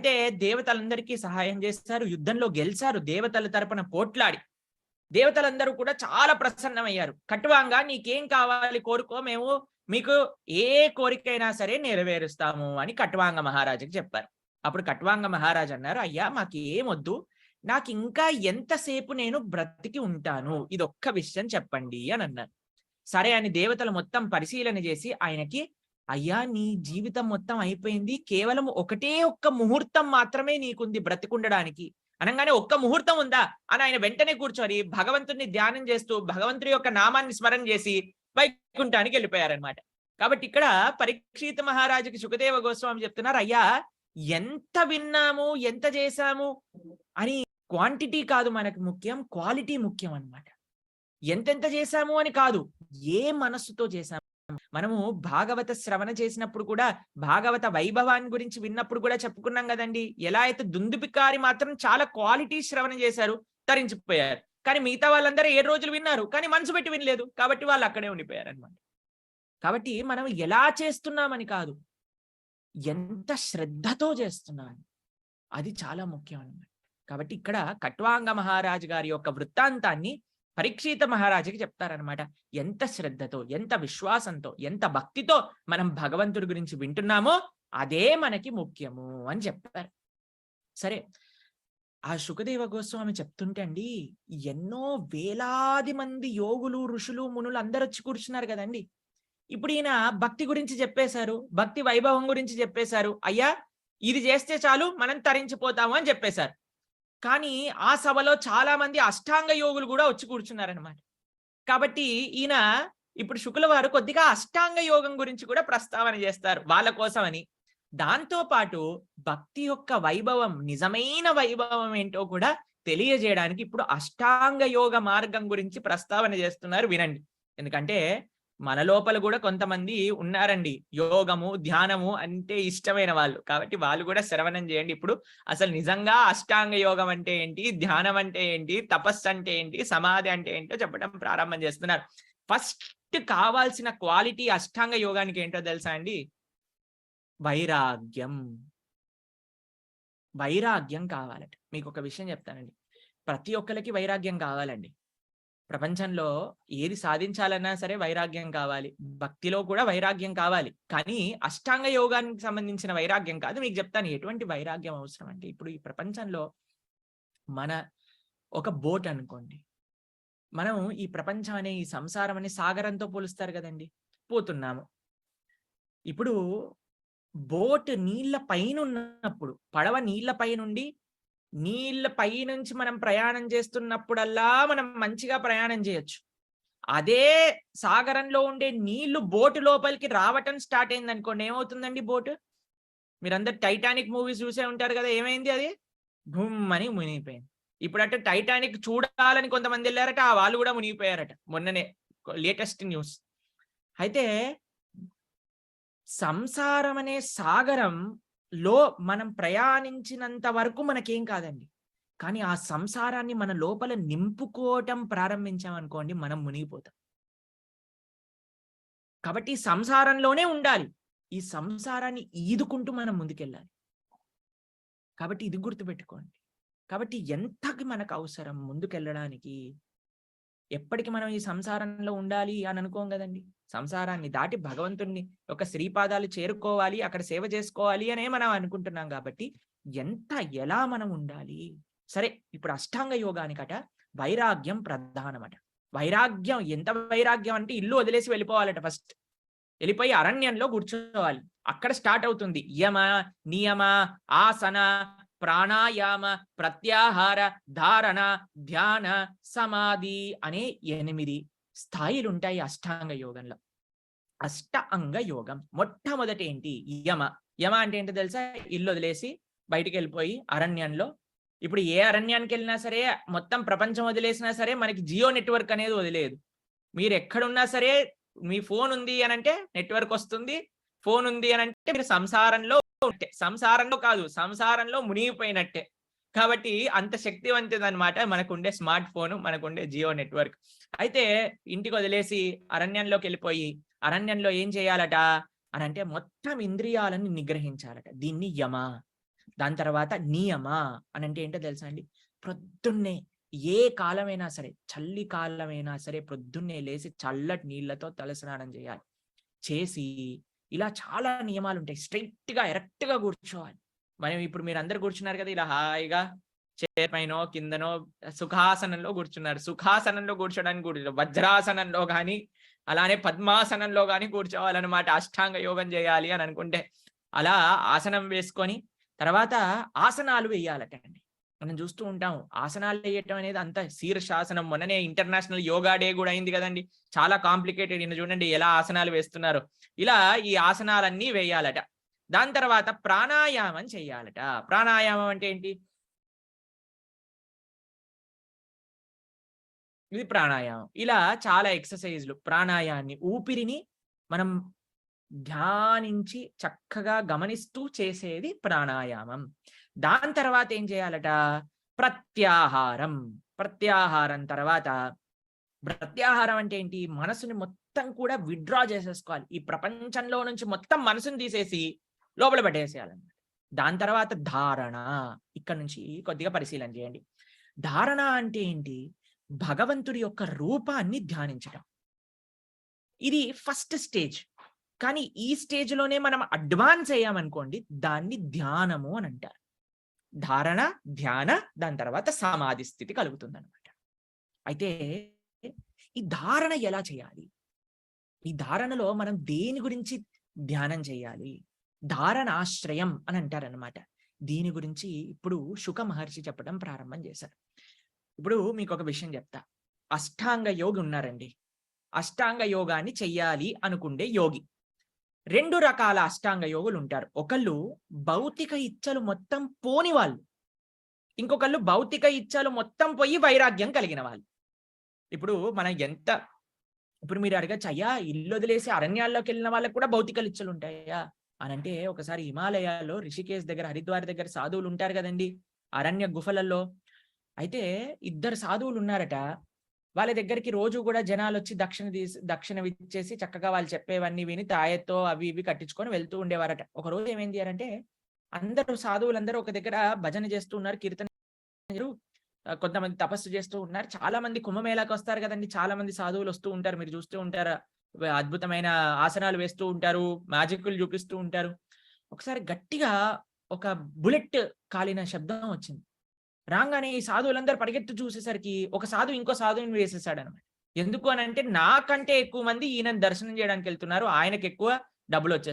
అయితే దేవతలందరికీ సహాయం చేస్తారు, యుద్ధంలో గెలిచారు, దేవతల తరపున పోట్లాడి దేవతలందరూ కూడా చాలా ప్రసన్నమయ్యారు. ఖట్వాంగా నీకేం కావాలి కోరుకో, మేము మీకు ఏ కోరికైనా సరే నెరవేరుస్తాము అని ఖట్వాంగ మహారాజుకి చెప్పారు. అప్పుడు ఖట్వాంగ మహారాజు అన్నారు, అయ్యా మాకేమొద్దు, నాకు ఇంకా ఎంతసేపు నేను బ్రతికి ఉంటాను, ఇదొక్క విషయం చెప్పండి అని అన్నారు. సరే అని దేవతలు మొత్తం పరిశీలన చేసి ఆయనకి, అయ్యా నీ జీవితం మొత్తం అయిపోయింది, కేవలం ఒకటే ఒక్క ముహూర్తం మాత్రమే నీకుంది బ్రతికుండడానికి అనగానే, ఒక్క ముహూర్తం ఉందా అని ఆయన వెంటనే కూర్చొని భగవంతుడిని ధ్యానం చేస్తూ భగవంతుడి యొక్క నామాన్ని స్మరణ చేసి వైకుంఠానికి వెళ్ళిపోయారనమాట. కాబట్టి ఇక్కడ పరీక్షిత్ మహారాజుకి సుఖదేవ గోస్వామి చెప్తున్నారు, అయ్యా ఎంత విన్నాము, ఎంత చేశాము అని క్వాంటిటీ కాదు మనకు ముఖ్యం, క్వాలిటీ ముఖ్యం అన్నమాట. ఎంతెంత చేశాము అని కాదు, ఏ మనస్సుతో చేశాము. మనము భాగవత శ్రవణ చేసినప్పుడు కూడా, భాగవత వైభవాన్ని గురించి విన్నప్పుడు కూడా చెప్పుకున్నాం కదండి. ఎలా అయితే దుందుపికారి మాత్రం చాలా క్వాలిటీ శ్రవణ చేశారు, తరించిపోయారు. కానీ మిగతా వాళ్ళందరూ 7 రోజులు విన్నారు, కానీ మనసు పెట్టి వినలేదు, కాబట్టి వాళ్ళు అక్కడే ఉండిపోయారు అనమాట. కాబట్టి మనం ఎలా చేస్తున్నామని కాదు, ఎంత శ్రద్ధతో చేస్తున్నాం, అది చాలా ముఖ్యం అన్నమాట. కాబట్టి ఇక్కడ ఖట్వాంగ మహారాజు గారి యొక్క వృత్తాంతాన్ని పరీక్షిత మహారాజుకి చెప్తారనమాట. ఎంత శ్రద్ధతో, ఎంత విశ్వాసంతో, ఎంత భక్తితో మనం భగవంతుడి గురించి వింటున్నామో అదే మనకి ముఖ్యము అని చెప్పారు. సరే, ఆ సుఖదేవ గోస్వామి చెప్తుంటే అండి, ఎన్నో వేలాది మంది యోగులు, ఋషులు, మునులు అందరూ వచ్చి కూర్చున్నారు కదండి. ఇప్పుడు ఈయన భక్తి గురించి చెప్పేశారు, భక్తి వైభవం గురించి చెప్పేశారు. అయ్యా ఇది చేస్తే చాలు మనం తరించిపోతాము అని చెప్పేశారు. కానీ ఆ సభలో చాలా మంది అష్టాంగ యోగులు కూడా వచ్చి కూర్చున్నారనమాట. కాబట్టి ఈయన ఇప్పుడు శుకుల వారు కొద్దిగా అష్టాంగ యోగం గురించి కూడా ప్రస్తావన చేస్తారు వాళ్ళ కోసమని. దాంతో పాటు భక్తి యొక్క వైభవం, నిజమైన వైభవం ఏంటో కూడా తెలియజేయడానికి ఇప్పుడు అష్టాంగ యోగ మార్గం గురించి ప్రస్తావన చేస్తున్నారు, వినండి. ఎందుకంటే మన లోపల కూడా కొంతమంది ఉన్నారండి, యోగము, ధ్యానము అంటే ఇష్టమైన వాళ్ళు. కాబట్టి వాళ్ళు కూడా శ్రవణం చేయండి. ఇప్పుడు అసలు నిజంగా అష్టాంగ యోగం అంటే ఏంటి, ధ్యానం అంటే ఏంటి, తపస్సు అంటే ఏంటి, సమాధి అంటే ఏంటో చెప్పడం ప్రారంభం చేస్తున్నారు. ఫస్ట్ కావాల్సిన క్వాలిటీ అష్టాంగ యోగానికి ఏంటో తెలుసా అండి? వైరాగ్యం. వైరాగ్యం కావాలట. మీకు ఒక విషయం చెప్తానండి, ప్రతి ఒక్కరికి వైరాగ్యం కావాలండి. ప్రపంచంలో ఏది సాధించాలన్నా సరే వైరాగ్యం కావాలి, భక్తిలో కూడా వైరాగ్యం కావాలి. కానీ అష్టాంగ యోగానికి సంబంధించిన వైరాగ్యం కాదు. మీకు చెప్తాను ఎటువంటి వైరాగ్యం అవసరం అంటే, ఇప్పుడు ఈ ప్రపంచంలో మన ఒక బోట్ అనుకోండి, మనం ఈ ప్రపంచం అనే, ఈ సంసారం అనే సాగరంతో పోలుస్తారు కదండి, పోతున్నాము. ఇప్పుడు బోట్ నీళ్ల పైన ఉన్నప్పుడు, పడవ నీళ్ల పైనుండి, నీళ్ల పై నుంచి మనం ప్రయాణం చేస్తున్నప్పుడల్లా మనం మంచిగా ప్రయాణం చేయొచ్చు. అదే సాగరంలో ఉండే నీళ్లు బోటు లోపలికి రావటం స్టార్ట్ అయింది అనుకోండి, ఏమవుతుందండి బోటు? మీరందరు టైటానిక్ మూవీస్ చూసే ఉంటారు కదా, ఏమైంది? అది భూమ్మని మునిగిపోయింది. ఇప్పుడట టైటానిక్ చూడాలని కొంతమంది వెళ్ళారట, ఆ వాళ్ళు కూడా మునిగిపోయారట, మొన్ననే లేటెస్ట్ న్యూస్. అయితే సంసారం అనే సాగరంలో మనం ప్రయాణించినంత వరకు మనకేం కాదండి. కానీ ఆ సంసారాన్ని మన లోపల నింపుకోవటం ప్రారంభించామనుకోండి, మనం మునిగిపోతాం. కాబట్టి సంసారంలోనే ఉండాలి, ఈ సంసారాన్ని ఈదుకుంటూ మనం ముందుకెళ్ళాలి. కాబట్టి ఇది గుర్తుపెట్టుకోండి. కాబట్టి ఎంతకి మనకు అవసరం ముందుకెళ్ళడానికి, ఎప్పటికి మనం ఈ సంసారంలో ఉండాలి అని అనుకోం కదండి. సంసారాన్ని దాటి భగవంతుణ్ణి ఒక శ్రీపాదాలు చేరుకోవాలి, అక్కడ సేవ చేసుకోవాలి అనే మనం అనుకుంటున్నాం. కాబట్టి ఎలా మనం ఉండాలి? సరే, ఇప్పుడు అష్టాంగ యోగానికట వైరాగ్యం ప్రధానమట. వైరాగ్యం, ఎంత వైరాగ్యం అంటే ఇల్లు వదిలేసి వెళ్ళిపోవాలట. ఫస్ట్ వెళ్ళిపోయి అరణ్యంలో కూర్చోవాలి. అక్కడ స్టార్ట్ అవుతుంది యమ, నియమ, ఆసన, ప్రాణాయామ, ప్రత్యాహార, ధారణ, ధ్యాన, సమాధి అనే 8 స్థాయిలు ఉంటాయి అష్టాంగ యోగంలో. అష్టాంగ యోగం మొట్టమొదటి ఏంటి? యమ. యమ అంటే ఏంటో తెలుసా? ఇల్లు వదిలేసి బయటికి వెళ్ళిపోయి అరణ్యంలో, ఇప్పుడు ఏ అరణ్యానికి వెళ్ళినా సరే, మొత్తం ప్రపంచం వదిలేసినా సరే, మనకి జియో నెట్వర్క్ అనేది వదిలేదు. మీరు ఎక్కడున్నా సరే, మీ ఫోన్ ఉంది అనంటే నెట్వర్క్ వస్తుంది, ఫోన్ ఉంది అనంటే మీరు సంసారంలో ఉంటే, సంసారంలో కాదు, సంసారంలో మునిగిపోయినట్టే. కాబట్టి అంత శక్తివంతదనమాట మనకుండే స్మార్ట్ ఫోన్, మనకుండే జియో నెట్వర్క్. అయితే ఇంటికి వదిలేసి అరణ్యంలోకి వెళ్ళిపోయి, అరణ్యంలో ఏం చేయాలట అనంటే మొత్తం ఇంద్రియాలను నిగ్రహించాలట. దీన్ని యమ. దాని తర్వాత నియమ అని అంటే ఏంటో తెలుసా అండి? ప్రొద్దున్నే ఏ కాలమైనా సరే, చల్లి కాలమైనా సరే ప్రొద్దున్నే లేసి చల్లటి నీళ్ళతో తలస్నానం చేయాలి. చేసి ఇలా చాలా నియమాలుంటాయి. స్ట్రెయిట్‌గా ఎరెక్ట్‌గా కూర్చోవాలి. మనం ఇప్పుడు మీరందరూ కూర్చున్నారు కదా! ఇలా హాయిగా చైర్ పైనో, కిందనో సుఖాసనంలో కూర్చున్నారు. సుఖాసనంలో కూర్చోడానికి వజ్రాసనంలో గాని, అలానే పద్మాసనంలో గాని కూర్చోవాలన్నమాట. అష్టాంగ యోగం చేయాలి అని అనుకుంటే. అలా ఆసనం వేసుకొని తర్వాత ఆసనాలు వేయాలటండి. మనం చూస్తూ ఉంటాం. ఆసనాలు వేయటం అనేది అంత శీర్షాసనం మొన్ననే ఇంటర్నేషనల్ యోగా డే కూడా అయింది కదండీ! చాలా కాంప్లికేటెడ్. ఈయన చూడండి ఎలా ఆసనాలు వేస్తున్నారో. ఇలా ఈ ఆసనాలన్నీ వేయాలట. దాని తర్వాత ప్రాణాయామం చేయాలట. ప్రాణాయామం అంటే ఏంటి? ఇది ప్రాణాయామం. ఇలా చాలా ఎక్సర్‌సైజ్‌లు ప్రాణాయాన్ని ఊపిరిని మనం ధ్యానించి చక్కగా గమనిస్తూ చేసేది ప్రాణాయామం. దాని తర్వాత ఏం చేయాలట? ప్రత్యాహారం. ప్రత్యాహారం తర్వాత ప్రత్యాహారం అంటే ఏంటి? మనసుని మొత్తం కూడా విత్‌డ్రా చేసేసుకోవాలి. ఈ ప్రపంచంలో నుంచి మొత్తం మనసుని తీసేసి లోపల పెట్టేసేయాలన్నమాట. దాని తర్వాత ధారణ. ఇక్కడ నుంచి కొద్దిగా పరిశీలన చేయండి. ధారణ అంటే ఏంటి? భగవంతుడి యొక్క రూపాన్ని ధ్యానించటం. ఇది ఫస్ట్ స్టేజ్. కానీ ఈ స్టేజ్‌లోనే మనం అడ్వాన్స్ అయ్యామనుకోండి, దాన్ని ధ్యానము అని అంటారు. ధారణ, ధ్యాన, దాని తర్వాత సమాధి స్థితి కలుగుతుందన్నమాట. అయితే ఈ ధారణ ఎలా చేయాలి? ఈ ధారణలో మనం దేని గురించి ధ్యానం చేయాలి? ధారణాశ్రయం అని అంటారన్నమాట. దీని గురించి ఇప్పుడు శుక మహర్షి చెప్పడం ప్రారంభం చేశారు. ఇప్పుడు మీకొక విషయం చెప్తా. అష్టాంగ యోగి ఉన్నారండి. అష్టాంగ యోగాన్ని చెయ్యాలి అనుకుండే యోగి. 2 రకాల అష్టాంగ యోగులు ఉంటారు. ఒకళ్ళు భౌతిక ఇచ్చలు మొత్తం పోని వాళ్ళు. ఇంకొకళ్ళు భౌతిక ఇచ్చలు మొత్తం పోయి వైరాగ్యం కలిగిన వాళ్ళు. ఇప్పుడు మనం ఇప్పుడు మీరు అడగచ్చు, అయ్యా ఇల్లొదిలేసి అరణ్యాల్లోకి వెళ్ళిన వాళ్ళకి కూడా భౌతిక ఇచ్చలు ఉంటాయా? అనంటే ఒకసారి హిమాలయాల్లో రిషికేశ్ దగ్గర, హరిద్వార్ దగ్గర సాధువులు ఉంటారు కదండీ! అరణ్య గుఫలలో. అయితే ఇద్దరు సాధువులు ఉన్నారట. వాళ్ళ దగ్గరికి రోజు కూడా జనాలొచ్చి దక్షిణవిచ్చేసి చక్కగా వాళ్ళు చెప్పేవన్నీ విని తాయెత్తో అవి ఇవి కట్టించుకొని వెళ్తూ ఉండేవారట. ఒకరోజు ఏమైంది అనంటే అందరూ సాధువులందరూ ఒక దగ్గర భజన చేస్తూ ఉన్నారు. కీర్తన కొంతమంది తపస్సు చేస్తూ ఉన్నారు. చాలా మంది కుంభమేళాకి వస్తారు కదండీ! చాలా మంది సాధువులు వస్తూ ఉంటారు. మీరు చూస్తూ ఉంటారు. అద్భుతమైన ఆసనాలు వేస్తూ ఉంటారు. మ్యాజిక్కులు చూపిస్తూ ఉంటారు. ఒకసారి గట్టిగా ఒక బుల్లెట్ కాలిన శబ్దం వచ్చింది. రాంగానే ఈ సాధువులందరూ పరిగెత్తి చూసేసరికి ఒక సాధువు ఇంకో సాధువుని వేసేసాడన్నమాట. ఎందుకు అనంటే నాకంటే ఎక్కువ మంది ఈయనని దర్శనం చేయడానికి వెళ్తున్నారు. ఆయనకి ఎక్కువ డబ్బులొచ్చేస్తాయి.